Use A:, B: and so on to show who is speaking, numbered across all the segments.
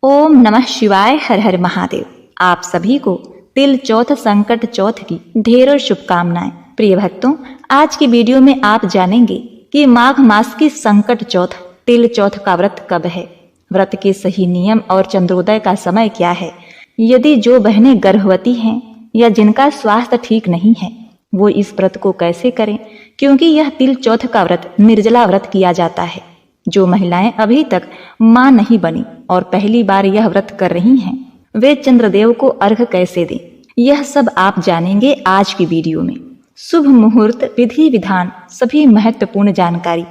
A: ओम नमः शिवाय। हर हर महादेव। आप सभी को तिल चौथ संकट चौथ की ढेरों शुभकामनाएं। प्रिय भक्तों, आज की वीडियो में आप जानेंगे कि माघ मास की संकट चौथ तिल चौथ का व्रत कब है, व्रत के सही नियम और चंद्रोदय का समय क्या है। यदि जो बहनें गर्भवती हैं या जिनका स्वास्थ्य ठीक नहीं है वो इस व्रत को कैसे करें, क्योंकि यह तिल चौथ का व्रत निर्जला व्रत किया जाता है। जो महिलाएं अभी तक मां नहीं बनी और पहली बार यह व्रत कर रही हैं, वे चंद्रदेव को अर्घ कैसे दें, यह सब आप जानेंगे आज की वीडियो में। शुभ मुहूर्त, विधि विधान, सभी महत्वपूर्ण जानकारी।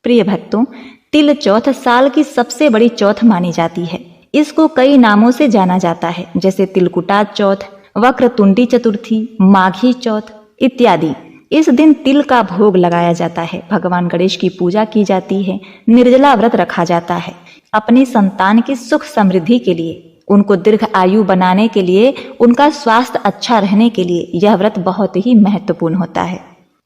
A: प्रिय भक्तों, तिल चौथ साल की सबसे बड़ी चौथ मानी जाती है। इसको कई नामों से जाना जाता है, जैसे तिलकुटा चौथ, वक्रतुंडी चतुर्थी, माघी चौथ इत्यादि। इस दिन तिल का भोग लगाया जाता है, भगवान गणेश की पूजा की जाती है, निर्जला व्रत रखा जाता है। अपनी संतान की सुख समृद्धि के लिए, उनको दीर्घ आयु बनाने के लिए, उनका स्वास्थ्य अच्छा रहने के लिए यह व्रत बहुत ही महत्वपूर्ण होता है।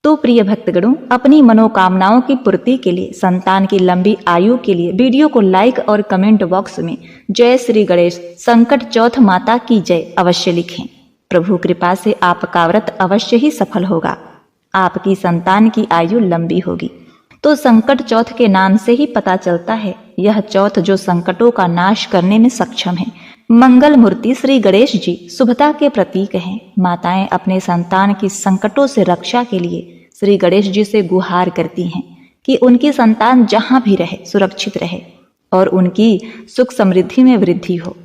A: तो प्रिय भक्तगणों, अपनी मनोकामनाओं की पूर्ति के लिए, संतान की लंबी आयु के लिए वीडियो को लाइक और कमेंट बॉक्स में जय श्री गणेश, संकट चौथ माता की जय अवश्य लिखें। प्रभु कृपा से आपका व्रत अवश्य ही सफल होगा, आपकी संतान की आयु लंबी होगी। तो संकट चौथ के नाम से ही पता चलता है, यह चौथ जो संकटों का नाश करने में सक्षम है। मंगल मूर्ति श्री गणेश जी शुभता के प्रतीक हैं। माताएं अपने संतान की संकटों से रक्षा के लिए श्री गणेश जी से गुहार करती हैं कि उनकी संतान जहां भी रहे सुरक्षित रहे और उनकी सुख समृद्धि में वृद्धि हो।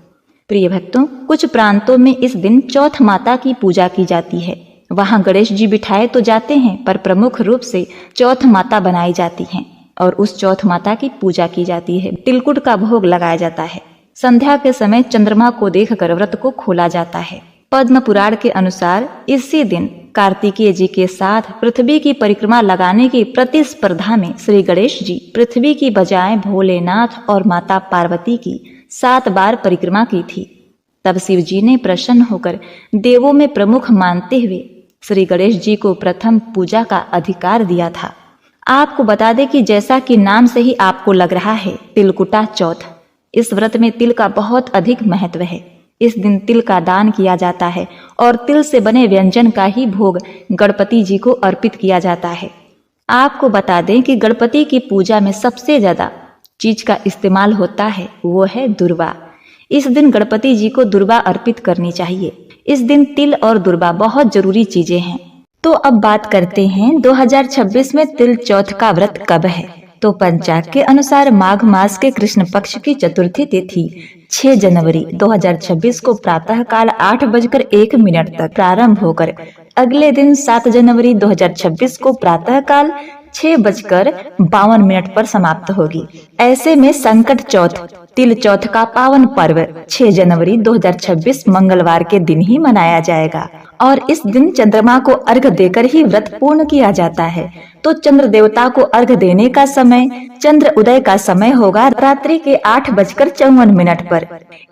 A: प्रिय भक्तों, कुछ प्रांतों में इस दिन चौथ माता की पूजा की जाती है। वहां गणेश जी बिठाए तो जाते हैं, पर प्रमुख रूप से चौथ माता बनाई जाती हैं और उस चौथ माता की पूजा की जाती है। तिलकुट का भोग लगाया जाता है। संध्या के समय चंद्रमा को देखकर व्रत को खोला जाता है। पद्म पुराण के अनुसार इसी दिन कार्तिकेय जी के साथ पृथ्वी की परिक्रमा लगाने की प्रतिस्पर्धा में श्री गणेश जी पृथ्वी की बजाय भोलेनाथ और माता पार्वती की 7 बार परिक्रमा की थी। तब शिव जी ने प्रसन्न होकर देवों में प्रमुख मानते हुए श्री गणेश जी को प्रथम पूजा का अधिकार दिया था। आपको बता दें कि जैसा कि नाम से ही आपको लग रहा है, तिलकुटा चौथ, इस व्रत में तिल का बहुत अधिक महत्व है। इस दिन तिल का दान किया जाता है और तिल से बने व्यंजन का ही भोग गणपति जी को अर्पित किया जाता है। आपको बता दें कि गणपति की पूजा में सबसे ज्यादा चीज का इस्तेमाल होता है, वो है दुर्वा। इस दिन गणपति जी को दुर्वा अर्पित करनी चाहिए। इस दिन तिल और दुर्वा बहुत जरूरी चीजें हैं। तो अब बात करते हैं 2026 में तिल चौथ का व्रत कब है। तो पंचांग के अनुसार माघ मास के कृष्ण पक्ष की चतुर्थी तिथि 6 जनवरी 2026 को प्रातः काल 8:01 तक प्रारंभ होकर अगले दिन 7 जनवरी 2026 को प्रातः काल 6:52 पर समाप्त होगी। ऐसे में संकट चौथ तिल चौथ का पावन पर्व 6 जनवरी 2026 मंगलवार के दिन ही मनाया जाएगा और इस दिन चंद्रमा को अर्घ देकर ही व्रत पूर्ण किया जाता है। तो चंद्र देवता को अर्घ देने का समय चंद्र उदय का समय होगा रात्रि के 8:54 पर।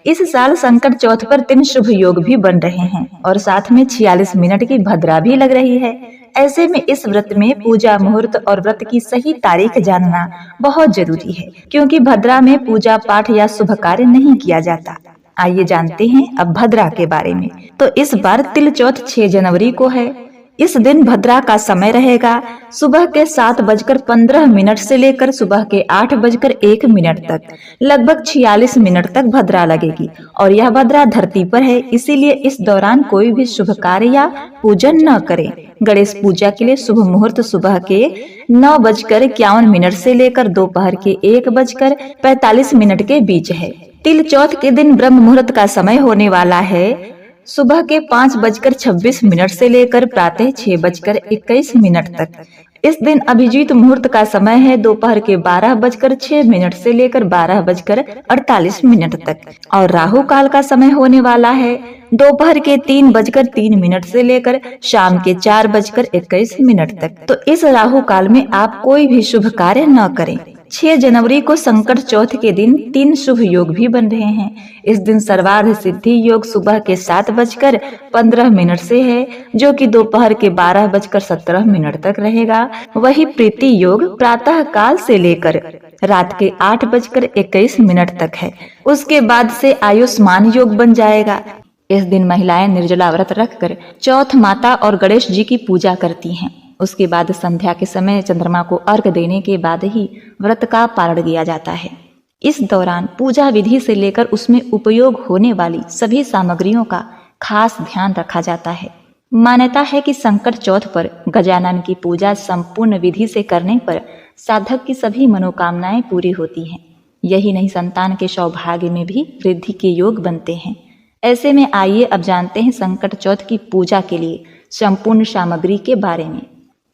A: इस साल संकट चौथ पर 3 शुभ योग भी बन रहे हैं और साथ में 46 मिनट की भद्रा भी लग रही है। ऐसे में इस व्रत में पूजा मुहूर्त और व्रत की सही तारीख जानना बहुत जरूरी है, क्योंकि भद्रा में पूजा पाठ या शुभ कार्य नहीं किया जाता। आइए जानते हैं अब भद्रा के बारे में। तो इस बार तिल चौथ 6 जनवरी को है। इस दिन भद्रा का समय रहेगा सुबह के 7:15 से लेकर सुबह के 8:01 तक। लगभग 46 मिनट तक भद्रा लगेगी और यह भद्रा धरती पर है, इसीलिए इस दौरान कोई भी शुभ कार्य या पूजन न करें। गणेश पूजा के लिए शुभ मुहूर्त सुबह के 9:51 से लेकर दोपहर के 1:45 के बीच है। तिल चौथ के दिन ब्रह्म मुहूर्त का समय होने वाला है सुबह के 5:26 से लेकर प्रातः 6:21 तक। इस दिन अभिजीत मुहूर्त का समय है दोपहर के 12:06 से लेकर 12:48 तक और राहु काल का समय होने वाला है दोपहर के 3:03 से लेकर शाम के 4:21 तक। तो इस राहु काल में आप कोई भी शुभ कार्य न करें, 6 जनवरी को संकट चौथ के दिन 3 शुभ योग भी बन रहे हैं। इस दिन सर्वार्थ सिद्धि योग सुबह के 7:15 से है, जो कि दोपहर के 12:17 तक रहेगा। वही प्रीति योग प्रातः काल से लेकर रात के 8:21 तक है। उसके बाद से आयुष्मान योग बन जाएगा। इस दिन महिलाएं निर्जला व्रत रखकर चौथ माता और गणेश जी की पूजा करती हैं। उसके बाद संध्या के समय चंद्रमा को अर्घ देने के बाद ही व्रत का पारण किया जाता है। इस दौरान पूजा विधि से लेकर उसमें उपयोग होने वाली सभी सामग्रियों का खास ध्यान रखा जाता है। मान्यता है कि संकट चौथ पर गजानन की पूजा संपूर्ण विधि से करने पर साधक की सभी मनोकामनाएं पूरी होती हैं। यही नहीं, संतान के सौभाग्य में भी वृद्धि के योग बनते हैं। ऐसे में आइए अब जानते हैं संकट चौथ की पूजा के लिए संपूर्ण सामग्री के बारे में।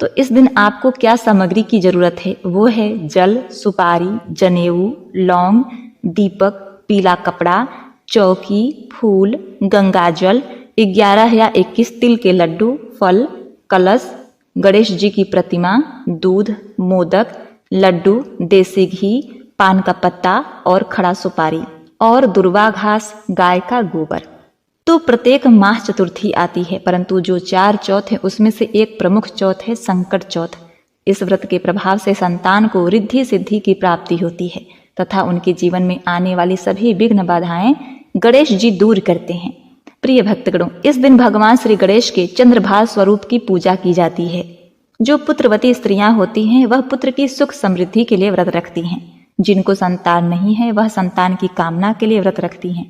A: तो इस दिन आपको क्या सामग्री की जरूरत है? वो है जल, सुपारी, जनेऊ, लौंग, दीपक, पीला कपड़ा, चौकी, फूल, गंगाजल, 11 या 21 तिल के लड्डू, फल, कलश, गणेश जी की प्रतिमा, दूध, मोदक, लड्डू, देसी घी, पान का पत्ता और खड़ा सुपारी और दुर्वा घास, गाय का गोबर। तो प्रत्येक माह चतुर्थी आती है, परंतु जो 4 चौथ है उसमें से एक प्रमुख चौथ है संकट चौथ। इस व्रत के प्रभाव से संतान को रिद्धि सिद्धि की प्राप्ति होती है तथा उनके जीवन में आने वाली सभी विघ्न बाधाएं गणेश जी दूर करते हैं। प्रिय भक्तगणों, इस दिन भगवान श्री गणेश के चंद्रभाल स्वरूप की पूजा की जाती है। जो पुत्रवती स्त्रियां होती हैं वह पुत्र की सुख समृद्धि के लिए व्रत रखती हैं। जिनको संतान नहीं है वह संतान की कामना के लिए व्रत रखती हैं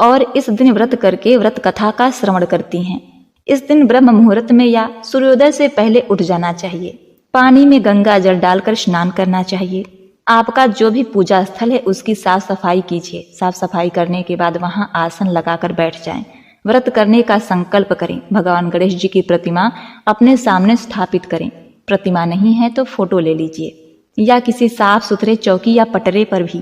A: और इस दिन व्रत करके व्रत कथा का श्रवण करती हैं। इस दिन ब्रह्म मुहूर्त में या सूर्योदय से पहले उठ जाना चाहिए। पानी में गंगा जल डालकर स्नान करना चाहिए। आपका जो भी पूजा स्थल है उसकी साफ सफाई कीजिए। साफ सफाई करने के बाद वहां आसन लगाकर बैठ जाएं। व्रत करने का संकल्प करें। भगवान गणेश जी की प्रतिमा अपने सामने स्थापित करें। प्रतिमा नहीं है तो फोटो ले लीजिए या किसी साफ सुथरे चौकी या पटरे पर भी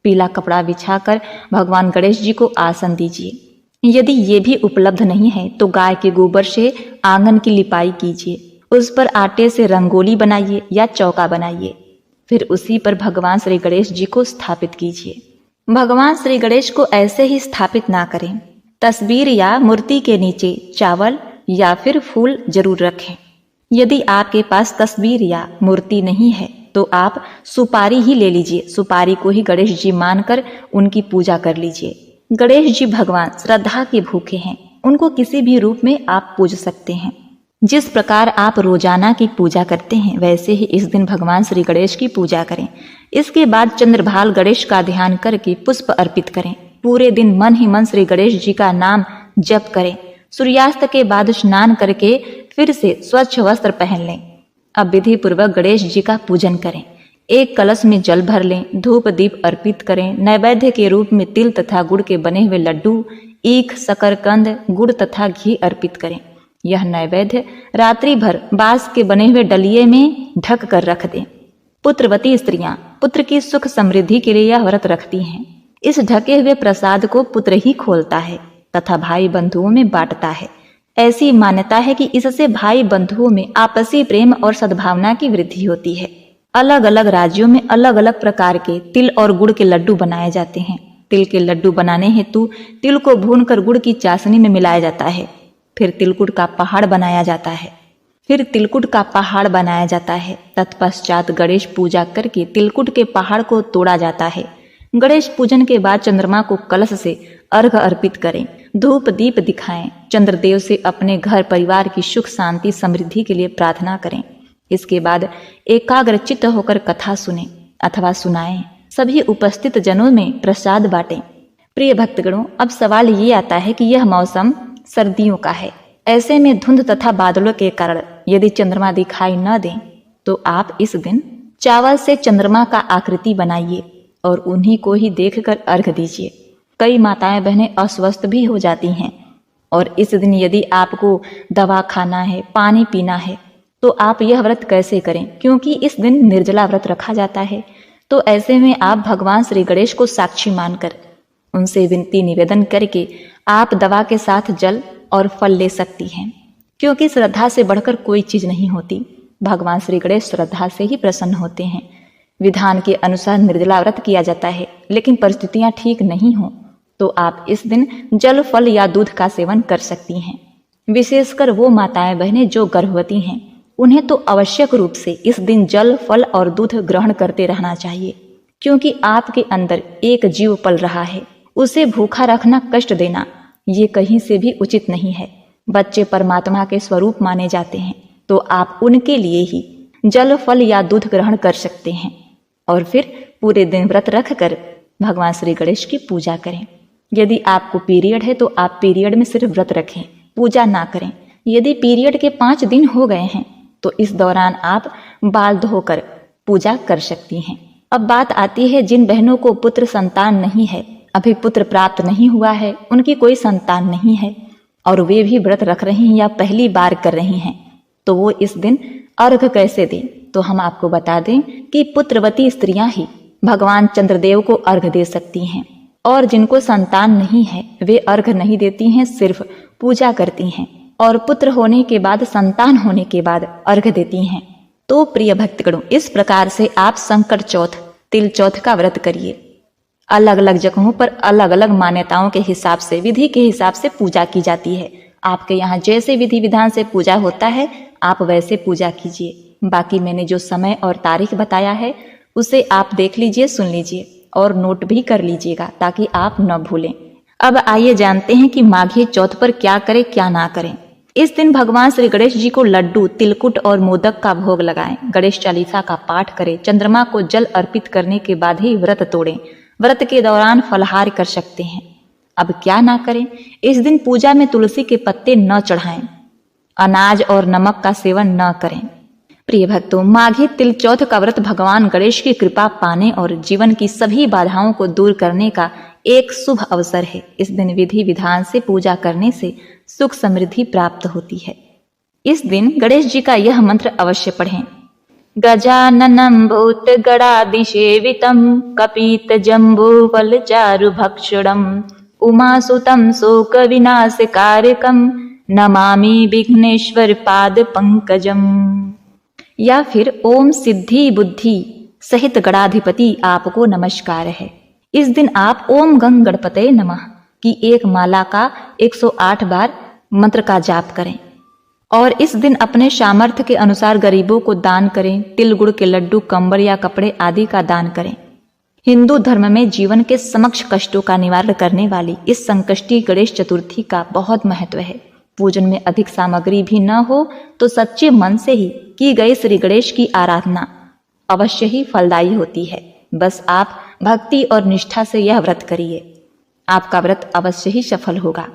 A: पीला कपड़ा बिछाकर भगवान गणेश जी को आसन दीजिए। यदि ये भी उपलब्ध नहीं है तो गाय के गोबर से आंगन की लिपाई कीजिए। उस पर आटे से रंगोली बनाइए या चौका बनाइए। फिर उसी पर भगवान श्री गणेश जी को स्थापित कीजिए। भगवान श्री गणेश को ऐसे ही स्थापित ना करें। तस्वीर या मूर्ति के नीचे चावल या फिर फूल जरूर रखें। यदि आपके पास तस्वीर या मूर्ति नहीं है तो आप सुपारी ही ले लीजिए। सुपारी को ही गणेश जी मानकर उनकी पूजा कर लीजिए। गणेश जी भगवान श्रद्धा के भूखे हैं। उनको किसी भी रूप में आप पूज सकते हैं। जिस प्रकार आप रोजाना की पूजा करते हैं वैसे ही इस दिन भगवान श्री गणेश की पूजा करें। इसके बाद चंद्रभाल गणेश का ध्यान करके पुष्प अर्पित करें। पूरे दिन मन ही मन श्री गणेश जी का नाम जप करें। सूर्यास्त के बाद स्नान करके फिर से स्वच्छ वस्त्र पहन लें। अब विधि पूर्वक गणेश जी का पूजन करें। एक कलश में जल भर लें। धूप दीप अर्पित करें। नैवेद्य के रूप में तिल तथा गुड़ के बने हुए लड्डू, ईख, शकरकंद, गुड़ तथा घी अर्पित करें। यह नैवेद्य रात्रि भर बांस के बने हुए डलिये में ढक कर रख दें। पुत्रवती स्त्रियां पुत्र की सुख समृद्धि के लिए यह व्रत रखती हैं। इस ढके हुए प्रसाद को पुत्र ही खोलता है तथा भाई बंधुओं में बांटता है। ऐसी मान्यता है कि इससे भाई बंधुओं में आपसी प्रेम और सद्भावना की वृद्धि होती है। अलग अलग राज्यों में अलग अलग प्रकार के तिल और गुड़ के लड्डू बनाए जाते हैं। तिल के लड्डू बनाने हेतु तिल को भूनकर गुड़ की चाशनी में मिलाया जाता है। फिर तिलकुट का पहाड़ बनाया जाता है। तत्पश्चात गणेश पूजा करके तिलकुट के पहाड़ को तोड़ा जाता है। गणेश पूजन के बाद चंद्रमा को कलश से अर्घ अर्पित करें। धूप दीप दिखाएं। चंद्रदेव से अपने घर परिवार की सुख शांति समृद्धि के लिए प्रार्थना करें। इसके बाद एकाग्रचित्त होकर कथा सुने अथवा सुनाएं। सभी उपस्थित जनों में प्रसाद बांटें। प्रिय भक्तगणों, अब सवाल ये आता है कि यह मौसम सर्दियों का है। ऐसे में धुंध तथा बादलों के कारण यदि चंद्रमा दिखाई न दें तो आप इस दिन चावल से चंद्रमा का आकृति बनाइए और उन्हीं को ही देखकर अर्घ दीजिए। कई माताएं बहनें अस्वस्थ भी हो जाती हैं और इस दिन यदि आपको दवा खाना है, पानी पीना है तो आप यह व्रत कैसे करें, क्योंकि इस दिन निर्जला व्रत रखा जाता है। तो ऐसे में आप भगवान श्री गणेश को साक्षी मानकर उनसे विनती निवेदन करके आप दवा के साथ जल और फल ले सकती हैं, क्योंकि श्रद्धा से बढ़कर कोई चीज नहीं होती। भगवान श्री गणेश श्रद्धा से ही प्रसन्न होते हैं। विधान के अनुसार निर्जला व्रत किया जाता है, लेकिन परिस्थितियां ठीक नहीं हो तो आप इस दिन जल, फल या दूध का सेवन कर सकती हैं। विशेषकर वो माताएं बहनें जो गर्भवती हैं, उन्हें तो आवश्यक रूप से इस दिन जल, फल और दूध ग्रहण करते रहना चाहिए, क्योंकि आपके अंदर एक जीव पल रहा है। उसे भूखा रखना, कष्ट देना, ये कहीं से भी उचित नहीं है। बच्चे परमात्मा के स्वरूप माने जाते हैं, तो आप उनके लिए ही जल, फल या दूध ग्रहण कर सकते हैं और फिर पूरे दिन व्रत रख कर भगवान श्री गणेश की पूजा करें। यदि आपको पीरियड है तो आप पीरियड में सिर्फ व्रत रखें, पूजा ना करें। यदि पीरियड के 5 दिन हो गए हैं तो इस दौरान आप बाल धोकर पूजा कर सकती हैं। अब बात आती है जिन बहनों को पुत्र संतान नहीं है, अभी पुत्र प्राप्त नहीं हुआ है, उनकी कोई संतान नहीं है और वे भी व्रत रख रही हैं या पहली बार कर रही हैं, तो वो इस दिन अर्घ कैसे दें? तो हम आपको बता दें कि पुत्रवती स्त्रियां ही भगवान चंद्रदेव को अर्घ दे सकती हैं और जिनको संतान नहीं है वे अर्घ नहीं देती हैं, सिर्फ पूजा करती हैं और पुत्र होने के बाद, संतान होने के बाद अर्घ देती हैं। तो प्रिय भक्तगणों, इस प्रकार से आप संकट चौथ, तिल चौथ का व्रत करिए। अलग अलग जगहों पर अलग अलग मान्यताओं के हिसाब से, विधि के हिसाब से पूजा की जाती है। आपके यहाँ जैसे विधि विधान से पूजा होता है आप वैसे पूजा कीजिए। बाकी मैंने जो समय और तारीख बताया है उसे आप देख लीजिए, सुन लीजिए और नोट भी कर लीजिएगा ताकि आप न भूलें। अब आइए जानते हैं कि माघी चौथ पर क्या करें, क्या ना करें। इस दिन भगवान श्री गणेश जी को लड्डू, तिलकुट और मोदक का भोग लगाएं, गणेश चालीसा का पाठ करें, चंद्रमा को जल अर्पित करने के बाद ही व्रत तोड़ें। व्रत के दौरान फलाहार कर सकते हैं। अब क्या ना करें? इस दिन पूजा में तुलसी के पत्ते न चढ़ाएं, अनाज और नमक का सेवन न करें। प्रिय भक्तों, माघी तिल चौथ का व्रत भगवान गणेश की कृपा पाने और जीवन की सभी बाधाओं को दूर करने का एक शुभ अवसर है। इस दिन विधि विधान से पूजा करने से सुख समृद्धि प्राप्त होती है। इस दिन गणेश जी का यह मंत्र अवश्य पढ़ें। गजाननं भूतगणाधिसेवितं कपितजम्बूफलचारुभक्षणं उमासुतं शोकविनाशकारकं नमामि विघ्नेश्वर पाद पंकजम। या फिर ओम सिद्धि बुद्धि सहित गणाधिपति आपको नमस्कार है। इस दिन आप ओम गंग गणपते नमः की एक माला का 108 बार मंत्र का जाप करें और इस दिन अपने सामर्थ्य के अनुसार गरीबों को दान करें। तिल गुड़ के लड्डू, कंबल या कपड़े आदि का दान करें। हिंदू धर्म में जीवन के समक्ष कष्टों का निवारण करने वाली इस संकष्टी गणेश चतुर्थी का बहुत महत्व है। पूजन में अधिक सामग्री भी न हो तो सच्चे मन से ही की गई श्री गणेश की आराधना अवश्य ही फलदायी होती है। बस आप भक्ति और निष्ठा से यह व्रत करिए, आपका व्रत अवश्य ही सफल होगा।